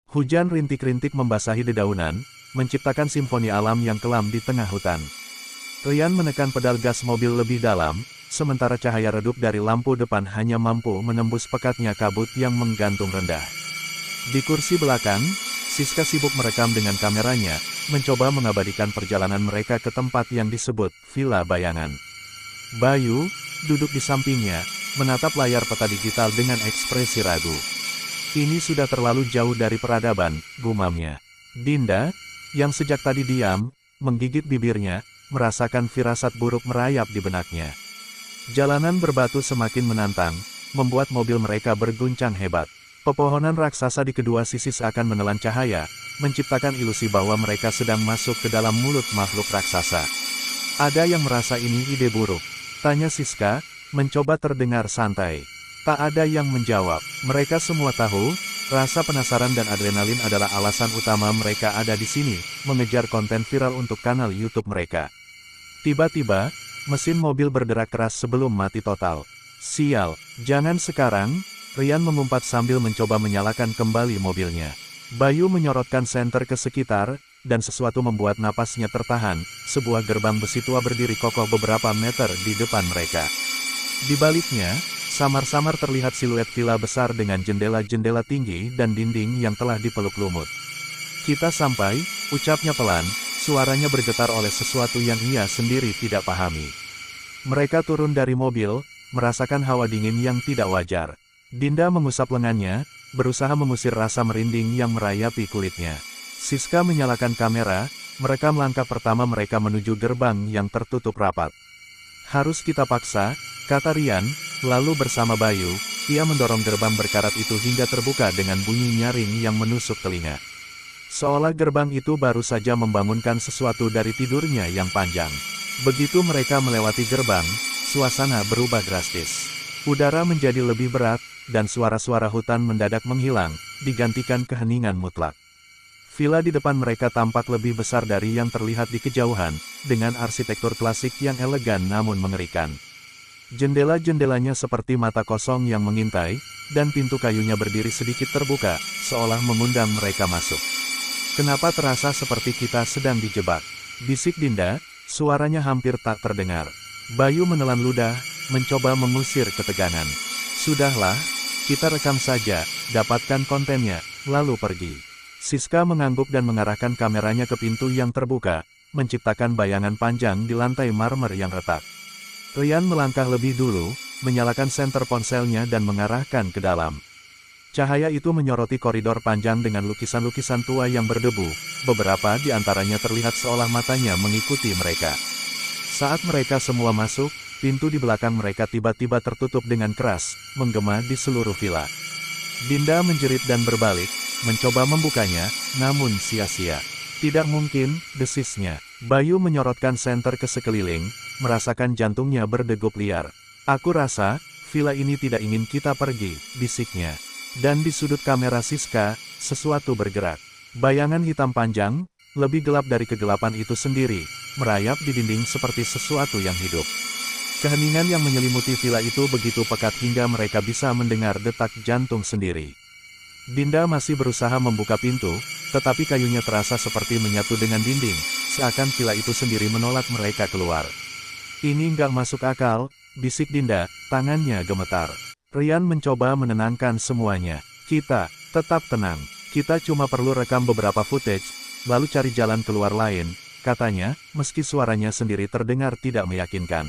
Hujan rintik-rintik membasahi dedaunan, menciptakan simfoni alam yang kelam di tengah hutan. Ryan menekan pedal gas mobil lebih dalam, sementara cahaya redup dari lampu depan hanya mampu menembus pekatnya kabut yang menggantung rendah. Di kursi belakang, Siska sibuk merekam dengan kameranya, mencoba mengabadikan perjalanan mereka ke tempat yang disebut Villa Bayangan. Bayu, duduk di sampingnya, menatap layar peta digital dengan ekspresi ragu. Ini sudah terlalu jauh dari peradaban, gumamnya. Dinda, yang sejak tadi diam, menggigit bibirnya, merasakan firasat buruk merayap di benaknya. Jalanan berbatu semakin menantang, membuat mobil mereka berguncang hebat. Pepohonan raksasa di kedua sisi seakan menelan cahaya, menciptakan ilusi bahwa mereka sedang masuk ke dalam mulut makhluk raksasa. Ada yang merasa ini ide buruk? Tanya Siska, mencoba terdengar santai. Tak ada yang menjawab. Mereka semua tahu, rasa penasaran dan adrenalin adalah alasan utama mereka ada di sini, mengejar konten viral untuk kanal YouTube mereka. Tiba-tiba, mesin mobil berderak keras sebelum mati total. Sial, jangan sekarang, Ryan mengumpat sambil mencoba menyalakan kembali mobilnya. Bayu menyorotkan senter ke sekitar, dan sesuatu membuat napasnya tertahan, sebuah gerbang besi tua berdiri kokoh beberapa meter di depan mereka. Di baliknya, samar-samar terlihat siluet villa besar dengan jendela-jendela tinggi dan dinding yang telah dipeluk lumut. Kita sampai, ucapnya pelan, suaranya bergetar oleh sesuatu yang ia sendiri tidak pahami. Mereka turun dari mobil, merasakan hawa dingin yang tidak wajar. Dinda mengusap lengannya, berusaha mengusir rasa merinding yang merayapi kulitnya. Siska menyalakan kamera, merekam langkah pertama mereka menuju gerbang yang tertutup rapat. Harus kita paksa, kata Ryan, lalu bersama Bayu, ia mendorong gerbang berkarat itu hingga terbuka dengan bunyi nyaring yang menusuk telinga. Seolah gerbang itu baru saja membangunkan sesuatu dari tidurnya yang panjang. Begitu mereka melewati gerbang, suasana berubah drastis. Udara menjadi lebih berat, dan suara-suara hutan mendadak menghilang, digantikan keheningan mutlak. Villa di depan mereka tampak lebih besar dari yang terlihat di kejauhan, dengan arsitektur klasik yang elegan namun mengerikan. Jendela-jendelanya seperti mata kosong yang mengintai, dan pintu kayunya berdiri sedikit terbuka, seolah mengundang mereka masuk. Kenapa terasa seperti kita sedang dijebak? Bisik Dinda, suaranya hampir tak terdengar. Bayu menelan ludah, mencoba mengusir ketegangan. Sudahlah, kita rekam saja, dapatkan kontennya, lalu pergi. Siska mengangguk dan mengarahkan kameranya ke pintu yang terbuka, menciptakan bayangan panjang di lantai marmer yang retak. Ryan melangkah lebih dulu, menyalakan senter ponselnya dan mengarahkan ke dalam. Cahaya itu menyoroti koridor panjang dengan lukisan-lukisan tua yang berdebu, beberapa di antaranya terlihat seolah matanya mengikuti mereka. Saat mereka semua masuk, pintu di belakang mereka tiba-tiba tertutup dengan keras, menggema di seluruh villa. Dinda menjerit dan berbalik, mencoba membukanya, namun sia-sia. Tidak mungkin, desisnya. Bayu menyorotkan senter ke sekeliling, merasakan jantungnya berdegup liar. Aku rasa, villa ini tidak ingin kita pergi, bisiknya. Dan di sudut kamera Siska, sesuatu bergerak. Bayangan hitam panjang, lebih gelap dari kegelapan itu sendiri, merayap di dinding seperti sesuatu yang hidup. Keheningan yang menyelimuti villa itu begitu pekat hingga mereka bisa mendengar detak jantung sendiri. Dinda masih berusaha membuka pintu, tetapi kayunya terasa seperti menyatu dengan dinding, seakan villa itu sendiri menolak mereka keluar. Ini nggak masuk akal, bisik Dinda, tangannya gemetar. Ryan mencoba menenangkan semuanya. Kita, tetap tenang. Kita cuma perlu rekam beberapa footage, lalu cari jalan keluar lain, katanya, meski suaranya sendiri terdengar tidak meyakinkan.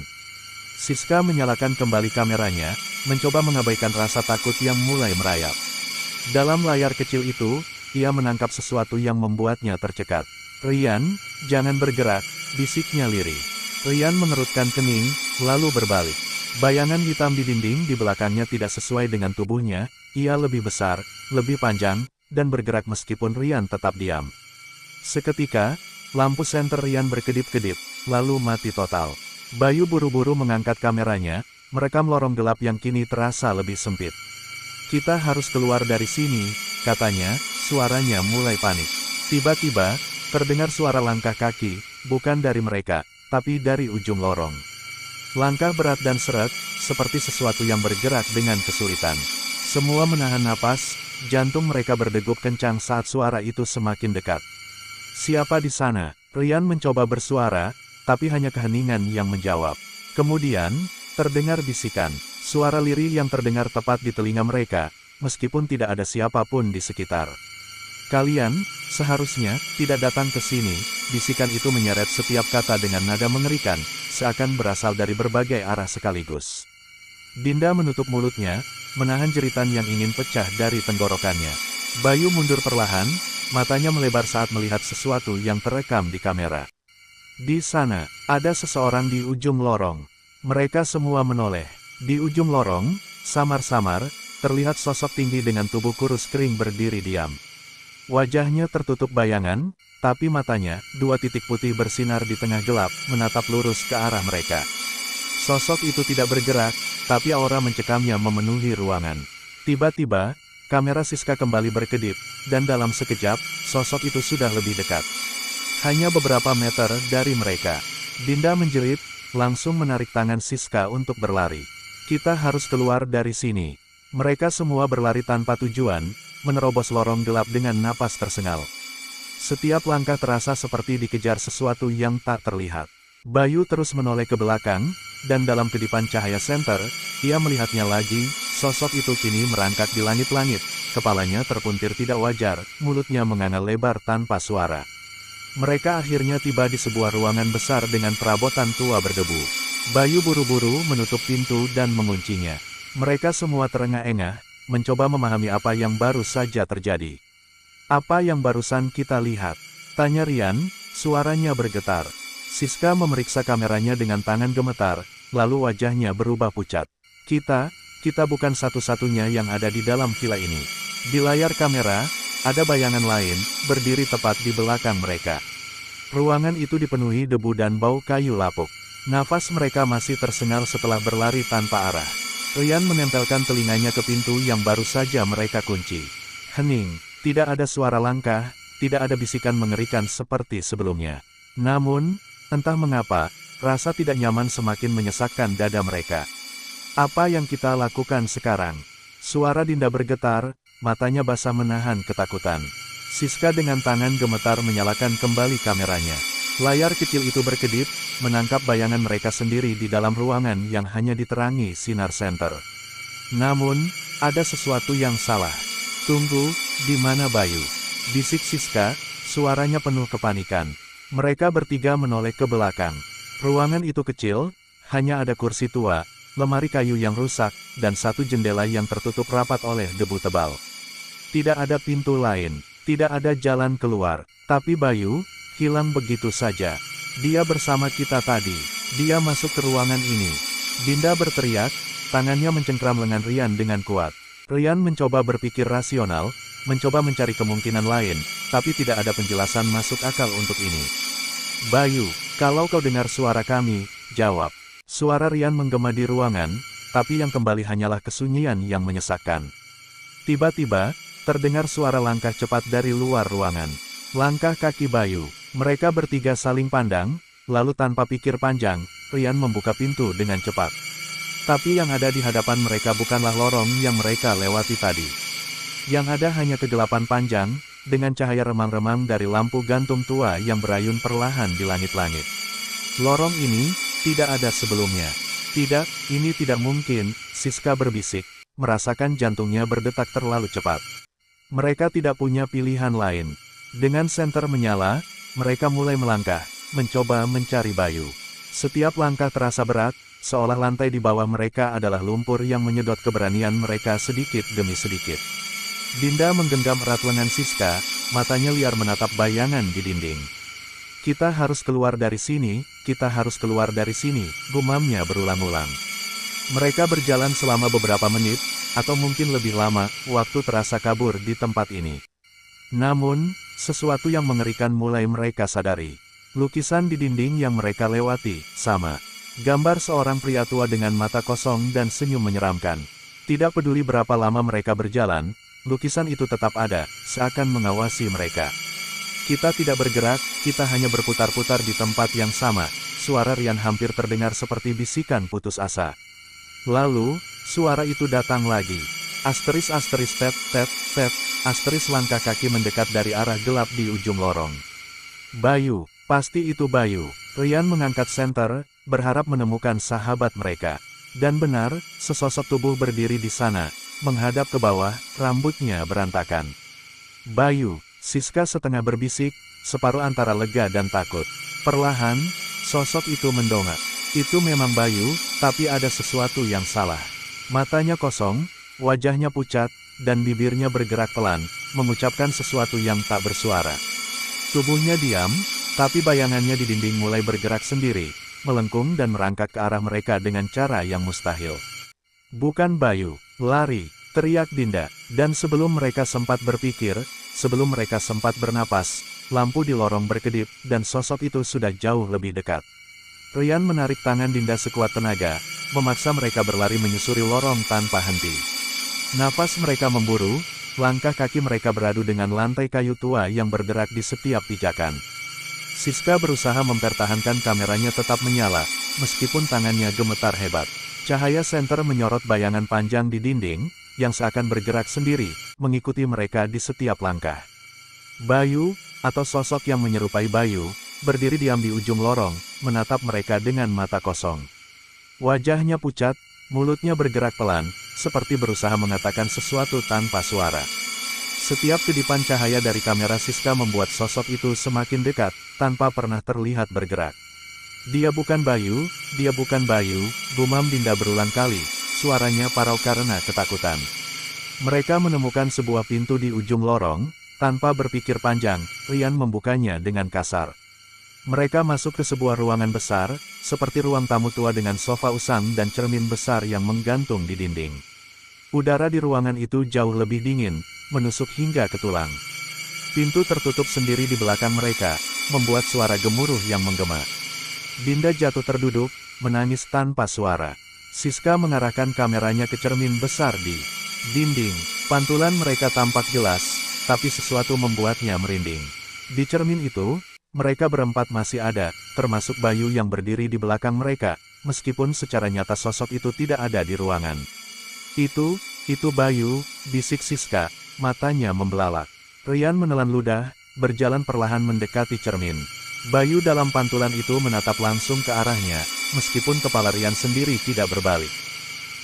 Siska menyalakan kembali kameranya, mencoba mengabaikan rasa takut yang mulai merayap. Dalam layar kecil itu, ia menangkap sesuatu yang membuatnya tercekat. Ryan, jangan bergerak, bisiknya lirih. Ryan mengerutkan kening, lalu berbalik. Bayangan hitam di dinding di belakangnya tidak sesuai dengan tubuhnya, ia lebih besar, lebih panjang, dan bergerak meskipun Ryan tetap diam. Seketika, lampu senter Ryan berkedip-kedip, lalu mati total. Bayu buru-buru mengangkat kameranya, merekam lorong gelap yang kini terasa lebih sempit. Kita harus keluar dari sini, katanya, suaranya mulai panik. Tiba-tiba, terdengar suara langkah kaki, bukan dari mereka, tapi dari ujung lorong. Langkah berat dan seret, seperti sesuatu yang bergerak dengan kesulitan. Semua menahan napas, jantung mereka berdegup kencang saat suara itu semakin dekat. "Siapa di sana?" Ryan mencoba bersuara, tapi hanya keheningan yang menjawab. Kemudian, terdengar bisikan, suara lirih yang terdengar tepat di telinga mereka, meskipun tidak ada siapapun di sekitar. "Kalian, seharusnya, tidak datang ke sini." Bisikan itu menyeret setiap kata dengan nada mengerikan, seakan berasal dari berbagai arah sekaligus. Dinda menutup mulutnya, menahan jeritan yang ingin pecah dari tenggorokannya. Bayu mundur perlahan, matanya melebar saat melihat sesuatu yang terekam di kamera. Di sana, ada seseorang di ujung lorong. Mereka semua menoleh. Di ujung lorong, samar-samar, terlihat sosok tinggi dengan tubuh kurus kering berdiri diam. Wajahnya tertutup bayangan, tapi matanya, dua titik putih bersinar di tengah gelap, menatap lurus ke arah mereka. Sosok itu tidak bergerak, tapi aura mencekamnya memenuhi ruangan. Tiba-tiba, kamera Siska kembali berkedip, dan dalam sekejap, sosok itu sudah lebih dekat. Hanya beberapa meter dari mereka. Dinda menjerit, langsung menarik tangan Siska untuk berlari. "Kita harus keluar dari sini." Mereka semua berlari tanpa tujuan, menerobos lorong gelap dengan napas tersengal. Setiap langkah terasa seperti dikejar sesuatu yang tak terlihat. Bayu terus menoleh ke belakang, dan dalam kedipan cahaya senter, ia melihatnya lagi. Sosok itu kini merangkak di langit-langit, kepalanya terpuntir tidak wajar, mulutnya menganga lebar tanpa suara. Mereka akhirnya tiba di sebuah ruangan besar dengan perabotan tua berdebu. Bayu buru-buru menutup pintu dan menguncinya. Mereka semua terengah-engah, mencoba memahami apa yang baru saja terjadi. "Apa yang barusan kita lihat?" tanya Ryan, suaranya bergetar. Siska memeriksa kameranya dengan tangan gemetar, lalu wajahnya berubah pucat. Kita bukan satu-satunya yang ada di dalam villa ini." Di layar kamera, ada bayangan lain, berdiri tepat di belakang mereka. Ruangan itu dipenuhi debu dan bau kayu lapuk. Nafas mereka masih tersengal setelah berlari tanpa arah. Ryan menempelkan telinganya ke pintu yang baru saja mereka kunci. Hening, tidak ada suara langkah, tidak ada bisikan mengerikan seperti sebelumnya. Namun, entah mengapa, rasa tidak nyaman semakin menyesakkan dada mereka. "Apa yang kita lakukan sekarang?" Suara Dinda bergetar, matanya basah menahan ketakutan. Siska dengan tangan gemetar menyalakan kembali kameranya. Layar kecil itu berkedip, menangkap bayangan mereka sendiri di dalam ruangan yang hanya diterangi sinar senter. Namun, ada sesuatu yang salah. "Tunggu, di mana Bayu?" bisik Siska, suaranya penuh kepanikan. Mereka bertiga menoleh ke belakang. Ruangan itu kecil, hanya ada kursi tua, lemari kayu yang rusak, dan satu jendela yang tertutup rapat oleh debu tebal. Tidak ada pintu lain, tidak ada jalan keluar, tapi Bayu hilang begitu saja. "Dia bersama kita tadi. Dia masuk ke ruangan ini." Dinda berteriak, tangannya mencengkram lengan Ryan dengan kuat. Ryan mencoba berpikir rasional, mencoba mencari kemungkinan lain, tapi tidak ada penjelasan masuk akal untuk ini. "Bayu, kalau kau dengar suara kami, jawab." Suara Ryan menggema di ruangan, tapi yang kembali hanyalah kesunyian yang menyesakkan. Tiba-tiba, terdengar suara langkah cepat dari luar ruangan. Langkah kaki Bayu. Mereka bertiga saling pandang, lalu tanpa pikir panjang, Ryan membuka pintu dengan cepat. Tapi yang ada di hadapan mereka bukanlah lorong yang mereka lewati tadi. Yang ada hanya kegelapan panjang, dengan cahaya remang-remang dari lampu gantung tua yang berayun perlahan di langit-langit. Lorong ini, tidak ada sebelumnya. "Tidak, ini tidak mungkin," Siska berbisik, merasakan jantungnya berdetak terlalu cepat. Mereka tidak punya pilihan lain. Dengan senter menyala, mereka mulai melangkah, mencoba mencari Bayu. Setiap langkah terasa berat, seolah lantai di bawah mereka adalah lumpur yang menyedot keberanian mereka sedikit demi sedikit. Dinda menggenggam erat lengan Siska, matanya liar menatap bayangan di dinding. "Kita harus keluar dari sini, kita harus keluar dari sini," gumamnya berulang-ulang. Mereka berjalan selama beberapa menit, atau mungkin lebih lama, waktu terasa kabur di tempat ini. Namun, sesuatu yang mengerikan mulai mereka sadari. Lukisan di dinding yang mereka lewati, sama. Gambar seorang pria tua dengan mata kosong dan senyum menyeramkan. Tidak peduli berapa lama mereka berjalan, lukisan itu tetap ada, seakan mengawasi mereka. "Kita tidak bergerak, kita hanya berputar-putar di tempat yang sama." Suara Ryan hampir terdengar seperti bisikan putus asa. Lalu, suara itu datang lagi. Tet, tet, tet, langkah kaki mendekat dari arah gelap di ujung lorong. Bayu, pasti itu Bayu. Ryan mengangkat senter, berharap menemukan sahabat mereka. Dan benar, sesosok tubuh berdiri di sana, menghadap ke bawah, rambutnya berantakan. Bayu, Siska setengah berbisik, separuh antara lega dan takut. Perlahan, sosok itu mendongak. Itu memang Bayu, tapi ada sesuatu yang salah. Matanya kosong, wajahnya pucat, dan bibirnya bergerak pelan, mengucapkan sesuatu yang tak bersuara. Tubuhnya diam, tapi bayangannya di dinding mulai bergerak sendiri, melengkung dan merangkak ke arah mereka dengan cara yang mustahil. Bukan Bayu, lari, teriak Dinda, dan sebelum mereka sempat berpikir, sebelum mereka sempat bernapas, lampu di lorong berkedip, dan sosok itu sudah jauh lebih dekat. Ryan menarik tangan Dinda sekuat tenaga, memaksa mereka berlari menyusuri lorong tanpa henti. Nafas mereka memburu, langkah kaki mereka beradu dengan lantai kayu tua yang bergerak di setiap pijakan. Siska berusaha mempertahankan kameranya tetap menyala, meskipun tangannya gemetar hebat. Cahaya senter menyorot bayangan panjang di dinding, yang seakan bergerak sendiri, mengikuti mereka di setiap langkah. Bayu, atau sosok yang menyerupai Bayu, berdiri diam di ujung lorong, menatap mereka dengan mata kosong. Wajahnya pucat, mulutnya bergerak pelan, seperti berusaha mengatakan sesuatu tanpa suara. Setiap kedipan cahaya dari kamera Siska membuat sosok itu semakin dekat, tanpa pernah terlihat bergerak. Dia bukan Bayu, gumam Dinda berulang kali, suaranya parau karena ketakutan. Mereka menemukan sebuah pintu di ujung lorong, tanpa berpikir panjang, Ryan membukanya dengan kasar. Mereka masuk ke sebuah ruangan besar, seperti ruang tamu tua dengan sofa usang dan cermin besar yang menggantung di dinding. Udara di ruangan itu jauh lebih dingin, menusuk hingga ke tulang. Pintu tertutup sendiri di belakang mereka, membuat suara gemuruh yang menggema. Dinda jatuh terduduk, menangis tanpa suara. Siska mengarahkan kameranya ke cermin besar di dinding. Pantulan mereka tampak jelas, tapi sesuatu membuatnya merinding. Di cermin itu, mereka berempat masih ada, termasuk Bayu yang berdiri di belakang mereka, meskipun secara nyata sosok itu tidak ada di ruangan. Itu Bayu, bisik Siska, matanya membelalak. Ryan menelan ludah, berjalan perlahan mendekati cermin. Bayu dalam pantulan itu menatap langsung ke arahnya, meskipun kepala Ryan sendiri tidak berbalik.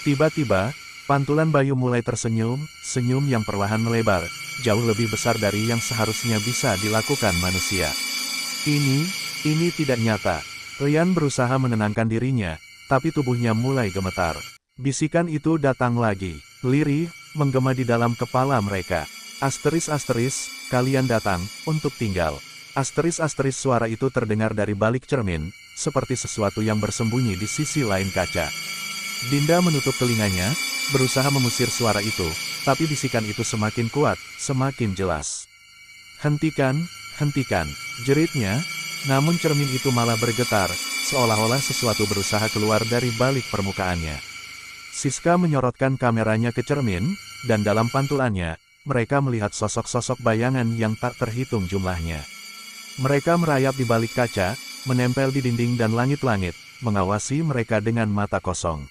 Tiba-tiba, pantulan Bayu mulai tersenyum, senyum yang perlahan melebar, jauh lebih besar dari yang seharusnya bisa dilakukan manusia. Ini tidak nyata. Ryan berusaha menenangkan dirinya, tapi tubuhnya mulai gemetar. Bisikan itu datang lagi, lirih, menggema di dalam kepala mereka. Kalian datang, untuk tinggal. Suara itu terdengar dari balik cermin, seperti sesuatu yang bersembunyi di sisi lain kaca. Dinda menutup telinganya, berusaha mengusir suara itu, tapi bisikan itu semakin kuat, semakin jelas. Hentikan, jeritnya, namun cermin itu malah bergetar, seolah-olah sesuatu berusaha keluar dari balik permukaannya. Siska menyorotkan kameranya ke cermin, dan dalam pantulannya, mereka melihat sosok-sosok bayangan yang tak terhitung jumlahnya. Mereka merayap di balik kaca, menempel di dinding dan langit-langit, mengawasi mereka dengan mata kosong.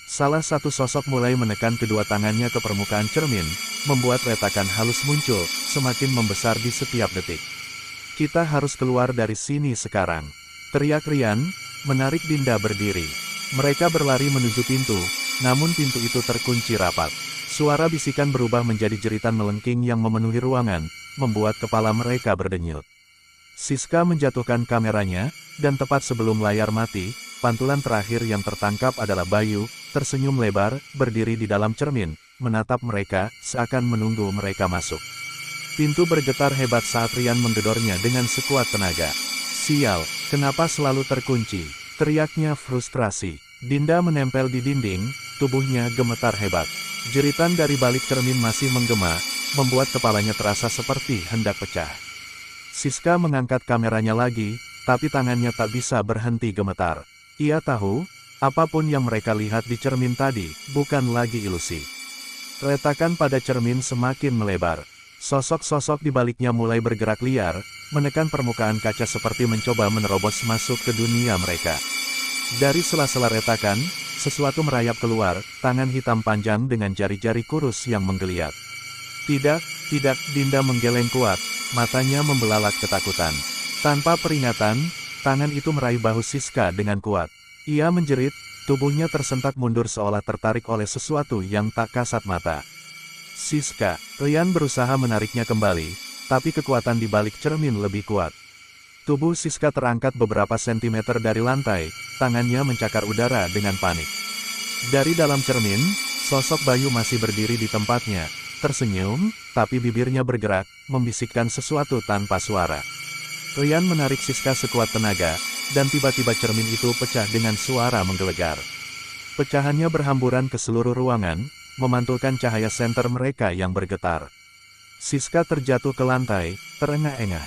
Salah satu sosok mulai menekan kedua tangannya ke permukaan cermin, membuat retakan halus muncul, semakin membesar di setiap detik. Kita harus keluar dari sini sekarang. Teriak Ryan, menarik Dinda berdiri. Mereka berlari menuju pintu, namun pintu itu terkunci rapat. Suara bisikan berubah menjadi jeritan melengking yang memenuhi ruangan, membuat kepala mereka berdenyut. Siska menjatuhkan kameranya, dan tepat sebelum layar mati, pantulan terakhir yang tertangkap adalah Bayu, tersenyum lebar, berdiri di dalam cermin, menatap mereka, seakan menunggu mereka masuk. Pintu bergetar hebat saat Ryan menggedornya dengan sekuat tenaga. Sial, kenapa selalu terkunci? Teriaknya frustrasi. Dinda menempel di dinding, tubuhnya gemetar hebat. Jeritan dari balik cermin masih menggema, membuat kepalanya terasa seperti hendak pecah. Siska mengangkat kameranya lagi, tapi tangannya tak bisa berhenti gemetar. Ia tahu, apapun yang mereka lihat di cermin tadi, bukan lagi ilusi. Retakan pada cermin semakin melebar. Sosok-sosok di baliknya mulai bergerak liar, menekan permukaan kaca seperti mencoba menerobos masuk ke dunia mereka. Dari sela-sela retakan, sesuatu merayap keluar, tangan hitam panjang dengan jari-jari kurus yang menggeliat. Tidak, tidak, Dinda menggeleng kuat, matanya membelalak ketakutan. Tanpa peringatan, tangan itu meraih bahu Siska dengan kuat. Ia menjerit, tubuhnya tersentak mundur seolah tertarik oleh sesuatu yang tak kasat mata. Siska, Ryan berusaha menariknya kembali, tapi kekuatan di balik cermin lebih kuat. Tubuh Siska terangkat beberapa sentimeter dari lantai, tangannya mencakar udara dengan panik. Dari dalam cermin, sosok Bayu masih berdiri di tempatnya, tersenyum, tapi bibirnya bergerak, membisikkan sesuatu tanpa suara. Ryan menarik Siska sekuat tenaga, dan tiba-tiba cermin itu pecah dengan suara menggelegar. Pecahannya berhamburan ke seluruh ruangan, memantulkan cahaya senter mereka yang bergetar. Siska terjatuh ke lantai, terengah-engah.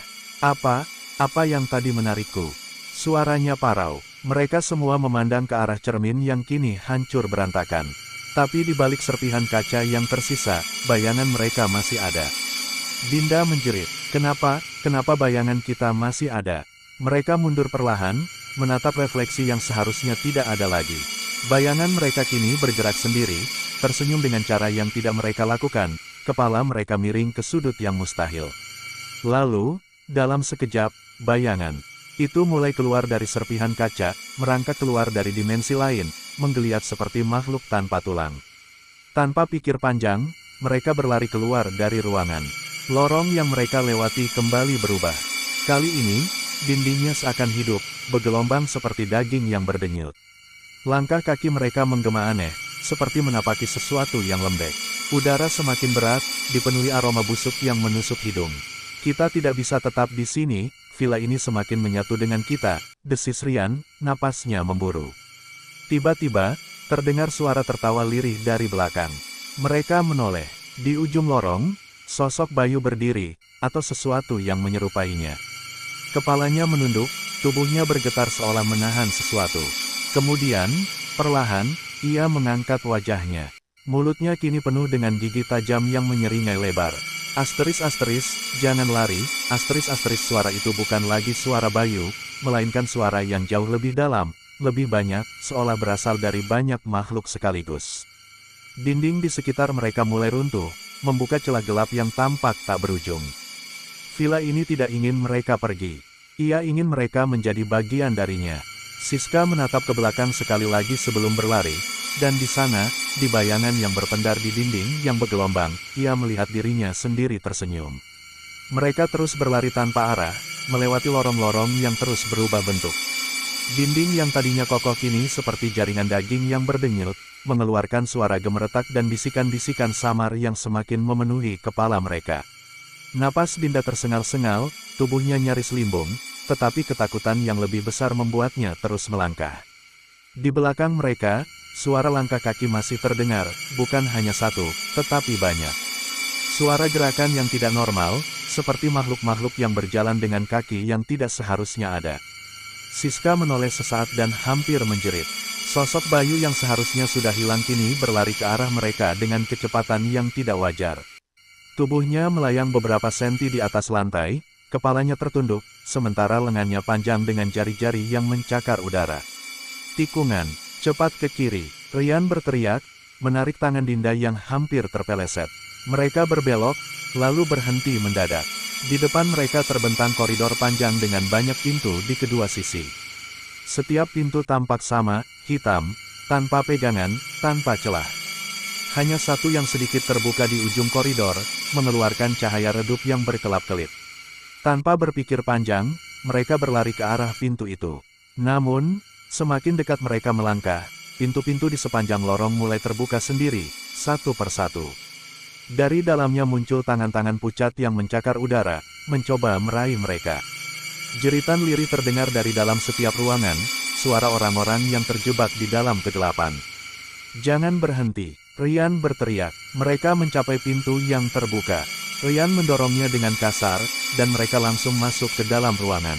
Apa yang tadi menarikku? Suaranya parau. Mereka semua memandang ke arah cermin yang kini hancur berantakan. Tapi di balik serpihan kaca yang tersisa, bayangan mereka masih ada. Dinda menjerit, kenapa bayangan kita masih ada? Mereka mundur perlahan, menatap refleksi yang seharusnya tidak ada lagi. Bayangan mereka kini bergerak sendiri, tersenyum dengan cara yang tidak mereka lakukan, kepala mereka miring ke sudut yang mustahil. Lalu, dalam sekejap, bayangan itu mulai keluar dari serpihan kaca, merangkak keluar dari dimensi lain, menggeliat seperti makhluk tanpa tulang. Tanpa pikir panjang, mereka berlari keluar dari ruangan. Lorong yang mereka lewati kembali berubah. Kali ini, dindingnya seakan hidup, bergelombang seperti daging yang berdenyut. Langkah kaki mereka menggema aneh, seperti menapaki sesuatu yang lembek. Udara semakin berat, dipenuhi aroma busuk yang menusuk hidung. Kita tidak bisa tetap di sini, villa ini semakin menyatu dengan kita, desis Ryan, napasnya memburu. Tiba-tiba, terdengar suara tertawa lirih dari belakang. Mereka menoleh. Di ujung lorong, sosok Bayu berdiri, atau sesuatu yang menyerupainya. Kepalanya menunduk, tubuhnya bergetar seolah menahan sesuatu. Kemudian, perlahan, ia mengangkat wajahnya. Mulutnya kini penuh dengan gigi tajam yang menyeringai lebar. Asteris, jangan lari, asteris, suara itu bukan lagi suara Bayu, melainkan suara yang jauh lebih dalam, lebih banyak, seolah berasal dari banyak makhluk sekaligus. Dinding di sekitar mereka mulai runtuh, membuka celah gelap yang tampak tak berujung. Villa ini tidak ingin mereka pergi. Ia ingin mereka menjadi bagian darinya. Siska menatap ke belakang sekali lagi sebelum berlari, dan di sana, di bayangan yang berpendar di dinding yang bergelombang, ia melihat dirinya sendiri tersenyum. Mereka terus berlari tanpa arah, melewati lorong-lorong yang terus berubah bentuk. Dinding yang tadinya kokoh kini seperti jaringan daging yang berdenyut, mengeluarkan suara gemeretak dan bisikan-bisikan samar yang semakin memenuhi kepala mereka. Napas Dinda tersengal-sengal, tubuhnya nyaris limbung, tetapi ketakutan yang lebih besar membuatnya terus melangkah. Di belakang mereka, suara langkah kaki masih terdengar, bukan hanya satu, tetapi banyak. Suara gerakan yang tidak normal, seperti makhluk-makhluk yang berjalan dengan kaki yang tidak seharusnya ada. Siska menoleh sesaat dan hampir menjerit. Sosok Bayu yang seharusnya sudah hilang kini berlari ke arah mereka dengan kecepatan yang tidak wajar. Tubuhnya melayang beberapa senti di atas lantai, kepalanya tertunduk, sementara lengannya panjang dengan jari-jari yang mencakar udara. Tikungan, cepat ke kiri, Ryan berteriak, menarik tangan Dinda yang hampir terpeleset. Mereka berbelok, lalu berhenti mendadak. Di depan mereka terbentang koridor panjang dengan banyak pintu di kedua sisi. Setiap pintu tampak sama, hitam, tanpa pegangan, tanpa celah. Hanya satu yang sedikit terbuka di ujung koridor, mengeluarkan cahaya redup yang berkelap-kelip. Tanpa berpikir panjang, mereka berlari ke arah pintu itu. Namun, semakin dekat mereka melangkah, pintu-pintu di sepanjang lorong mulai terbuka sendiri, satu persatu. Dari dalamnya muncul tangan-tangan pucat yang mencakar udara, mencoba meraih mereka. Jeritan lirih terdengar dari dalam setiap ruangan, suara orang-orang yang terjebak di dalam kegelapan. Jangan berhenti, Ryan berteriak. Mereka mencapai pintu yang terbuka. Ryan mendorongnya dengan kasar, dan mereka langsung masuk ke dalam ruangan.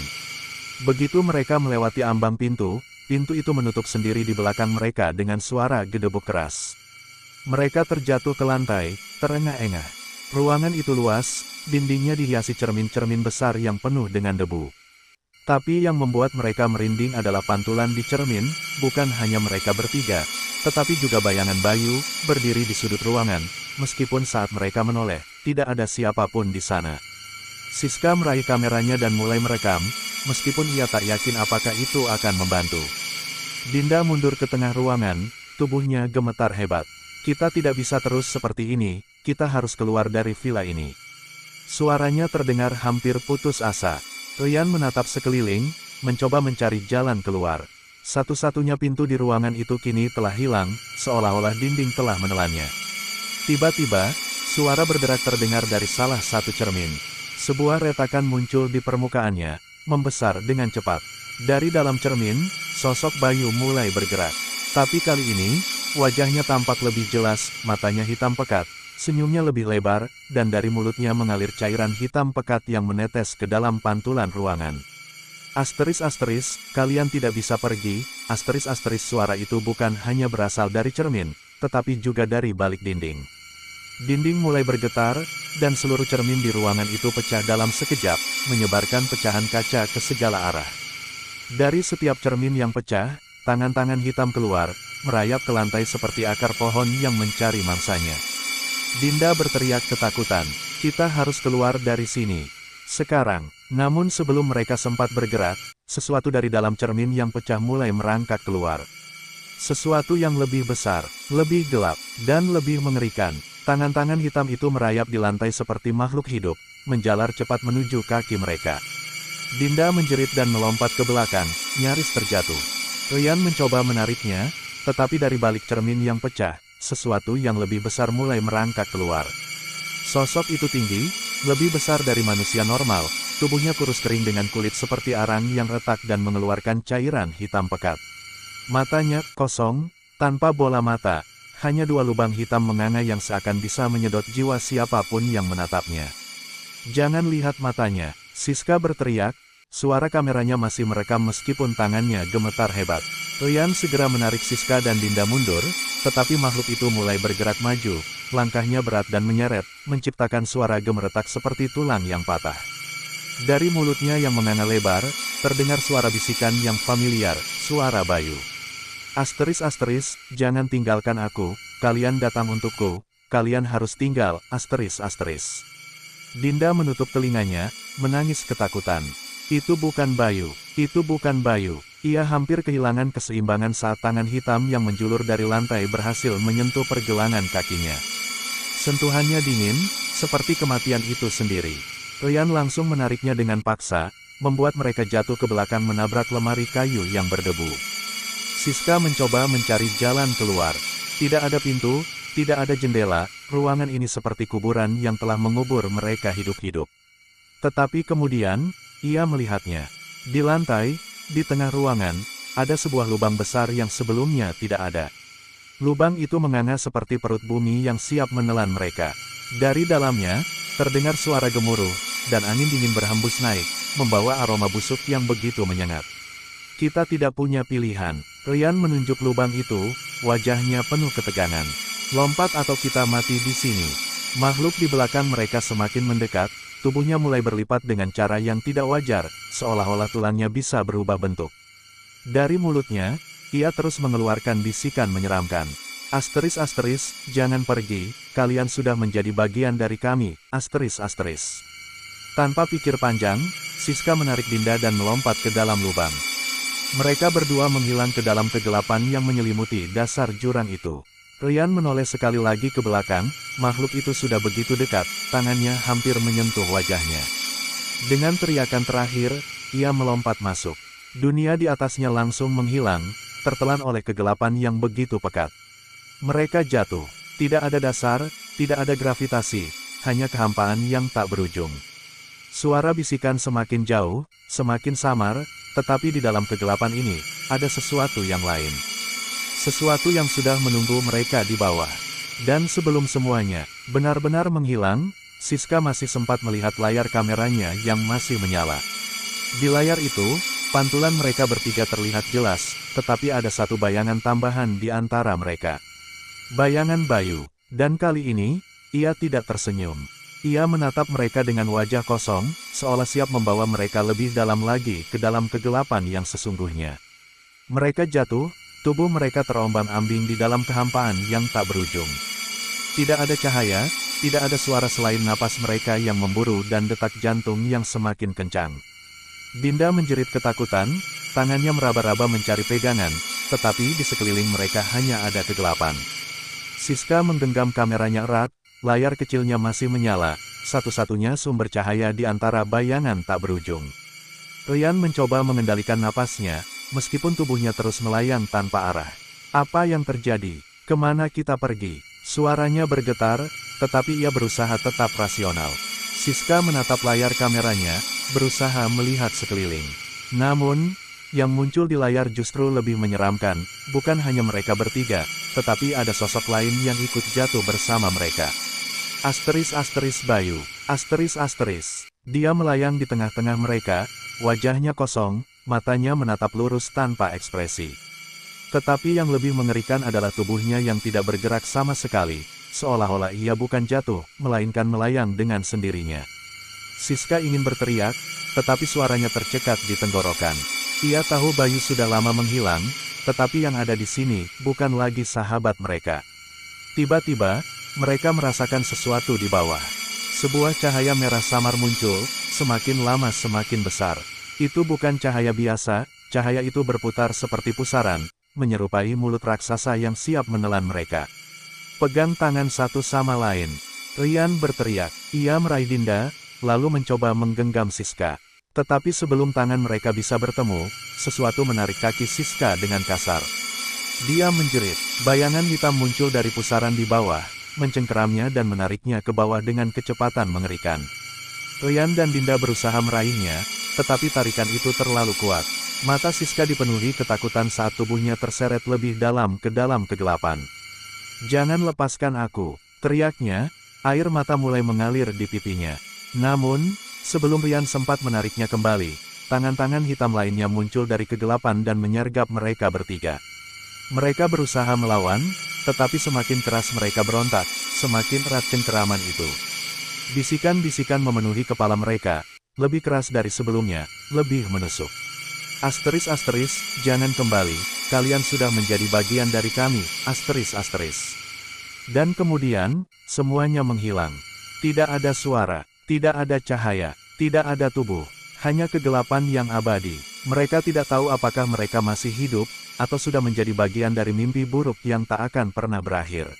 Begitu mereka melewati ambang pintu, pintu itu menutup sendiri di belakang mereka dengan suara gedebuk keras. Mereka terjatuh ke lantai, terengah-engah. Ruangan itu luas, dindingnya dihiasi cermin-cermin besar yang penuh dengan debu. Tapi yang membuat mereka merinding adalah pantulan di cermin, bukan hanya mereka bertiga, tetapi juga bayangan Bayu, berdiri di sudut ruangan, meskipun saat mereka menoleh, tidak ada siapapun di sana. Siska meraih kameranya dan mulai merekam, meskipun ia tak yakin apakah itu akan membantu. Dinda mundur ke tengah ruangan, tubuhnya gemetar hebat. Kita tidak bisa terus seperti ini, kita harus keluar dari villa ini. Suaranya terdengar hampir putus asa. Ryan menatap sekeliling, mencoba mencari jalan keluar. Satu-satunya pintu di ruangan itu kini telah hilang, seolah-olah dinding telah menelannya. Tiba-tiba, suara berderak terdengar dari salah satu cermin. Sebuah retakan muncul di permukaannya, membesar dengan cepat. Dari dalam cermin, sosok Bayu mulai bergerak. Tapi kali ini, wajahnya tampak lebih jelas, matanya hitam pekat, senyumnya lebih lebar, dan dari mulutnya mengalir cairan hitam pekat yang menetes ke dalam pantulan ruangan. Asteris, kalian tidak bisa pergi, asteris, suara itu bukan hanya berasal dari cermin, tetapi juga dari balik dinding. Dinding mulai bergetar, dan seluruh cermin di ruangan itu pecah dalam sekejap, menyebarkan pecahan kaca ke segala arah. Dari setiap cermin yang pecah, tangan-tangan hitam keluar, merayap ke lantai seperti akar pohon yang mencari mangsanya. Dinda berteriak ketakutan, kita harus keluar dari sini. Sekarang, namun sebelum mereka sempat bergerak, sesuatu dari dalam cermin yang pecah mulai merangkak keluar. Sesuatu yang lebih besar, lebih gelap, dan lebih mengerikan. Tangan-tangan hitam itu merayap di lantai seperti makhluk hidup, menjalar cepat menuju kaki mereka. Dinda menjerit dan melompat ke belakang, nyaris terjatuh. Ryan mencoba menariknya, tetapi dari balik cermin yang pecah, sesuatu yang lebih besar mulai merangkak keluar. Sosok itu tinggi, lebih besar dari manusia normal, tubuhnya kurus kering dengan kulit seperti arang yang retak dan mengeluarkan cairan hitam pekat. Matanya kosong, tanpa bola mata, hanya dua lubang hitam menganga yang seakan bisa menyedot jiwa siapapun yang menatapnya. Jangan lihat matanya, Siska berteriak, suara kameranya masih merekam meskipun tangannya gemetar hebat. Ryan segera menarik Siska dan Dinda mundur, tetapi makhluk itu mulai bergerak maju, langkahnya berat dan menyeret, menciptakan suara gemeretak seperti tulang yang patah. Dari mulutnya yang menganga lebar, terdengar suara bisikan yang familiar, suara Bayu. Asteris, jangan tinggalkan aku, kalian datang untukku, kalian harus tinggal, asteris. Dinda menutup telinganya, menangis ketakutan. Itu bukan Bayu, ia hampir kehilangan keseimbangan saat tangan hitam yang menjulur dari lantai berhasil menyentuh pergelangan kakinya. Sentuhannya dingin, seperti kematian itu sendiri. Ryan langsung menariknya dengan paksa, membuat mereka jatuh ke belakang menabrak lemari kayu yang berdebu. Siska mencoba mencari jalan keluar. Tidak ada pintu, tidak ada jendela, ruangan ini seperti kuburan yang telah mengubur mereka hidup-hidup. Tetapi kemudian, ia melihatnya. Di lantai, di tengah ruangan, ada sebuah lubang besar yang sebelumnya tidak ada. Lubang itu menganga seperti perut bumi yang siap menelan mereka. Dari dalamnya, terdengar suara gemuruh, dan angin dingin berhembus naik, membawa aroma busuk yang begitu menyengat. Kita tidak punya pilihan. Ryan menunjuk lubang itu, wajahnya penuh ketegangan. Lompat atau kita mati di sini. Makhluk di belakang mereka semakin mendekat, tubuhnya mulai berlipat dengan cara yang tidak wajar, seolah-olah tulangnya bisa berubah bentuk. Dari mulutnya, ia terus mengeluarkan bisikan menyeramkan. Asteris, jangan pergi, kalian sudah menjadi bagian dari kami, asteris. Tanpa pikir panjang, Siska menarik Dinda dan melompat ke dalam lubang. Mereka berdua menghilang ke dalam kegelapan yang menyelimuti dasar jurang itu. Ryan menoleh sekali lagi ke belakang, makhluk itu sudah begitu dekat, tangannya hampir menyentuh wajahnya. Dengan teriakan terakhir, ia melompat masuk. Dunia di atasnya langsung menghilang, tertelan oleh kegelapan yang begitu pekat. Mereka jatuh. Tidak ada dasar, tidak ada gravitasi, hanya kehampaan yang tak berujung. Suara bisikan semakin jauh, semakin samar, tetapi di dalam kegelapan ini, ada sesuatu yang lain. Sesuatu yang sudah menunggu mereka di bawah. Dan sebelum semuanya benar-benar menghilang, Siska masih sempat melihat layar kameranya yang masih menyala. Di layar itu, pantulan mereka bertiga terlihat jelas, tetapi ada satu bayangan tambahan di antara mereka. Bayangan Bayu. Dan kali ini, ia tidak tersenyum. Ia menatap mereka dengan wajah kosong, seolah siap membawa mereka lebih dalam lagi ke dalam kegelapan yang sesungguhnya. Mereka jatuh, Tubuh mereka terombang-ambing di dalam kehampaan yang tak berujung. Tidak ada cahaya, tidak ada suara selain napas mereka yang memburu dan detak jantung yang semakin kencang. Dinda menjerit ketakutan, tangannya meraba-raba mencari pegangan, tetapi di sekeliling mereka hanya ada kegelapan. Siska menggenggam kameranya erat, layar kecilnya masih menyala, satu-satunya sumber cahaya di antara bayangan tak berujung. Ryan mencoba mengendalikan napasnya, meskipun tubuhnya terus melayang tanpa arah. Apa yang terjadi? Kemana kita pergi? Suaranya bergetar, tetapi ia berusaha tetap rasional. Siska menatap layar kameranya, berusaha melihat sekeliling. Namun, yang muncul di layar justru lebih menyeramkan, bukan hanya mereka bertiga, tetapi ada sosok lain yang ikut jatuh bersama mereka. Bayu. Dia melayang di tengah-tengah mereka, wajahnya kosong, matanya menatap lurus tanpa ekspresi. Tetapi yang lebih mengerikan adalah tubuhnya yang tidak bergerak sama sekali, seolah-olah ia bukan jatuh, melainkan melayang dengan sendirinya. Siska ingin berteriak, tetapi suaranya tercekat di tenggorokan. Ia tahu Bayu sudah lama menghilang, tetapi yang ada di sini bukan lagi sahabat mereka. Tiba-tiba, mereka merasakan sesuatu di bawah. Sebuah cahaya merah samar muncul, semakin lama semakin besar. Itu bukan cahaya biasa, cahaya itu berputar seperti pusaran, menyerupai mulut raksasa yang siap menelan mereka. Pegang tangan satu sama lain. Ryan berteriak. Ia meraih Dinda, lalu mencoba menggenggam Siska. Tetapi sebelum tangan mereka bisa bertemu, sesuatu menarik kaki Siska dengan kasar. Dia menjerit. Bayangan hitam muncul dari pusaran di bawah, mencengkeramnya dan menariknya ke bawah dengan kecepatan mengerikan. Ryan dan Dinda berusaha meraihnya, tetapi tarikan itu terlalu kuat. Mata Siska dipenuhi ketakutan saat tubuhnya terseret lebih dalam ke dalam kegelapan. "Jangan lepaskan aku," teriaknya, air mata mulai mengalir di pipinya. Namun, sebelum Ryan sempat menariknya kembali, tangan-tangan hitam lainnya muncul dari kegelapan dan menyergap mereka bertiga. Mereka berusaha melawan, tetapi semakin keras mereka berontak, semakin erat cengkeraman itu. Bisikan-bisikan memenuhi kepala mereka, lebih keras dari sebelumnya, lebih menusuk. Jangan kembali, kalian sudah menjadi bagian dari kami, Dan kemudian, semuanya menghilang. Tidak ada suara, tidak ada cahaya, tidak ada tubuh, hanya kegelapan yang abadi. Mereka tidak tahu apakah mereka masih hidup, atau sudah menjadi bagian dari mimpi buruk yang tak akan pernah berakhir.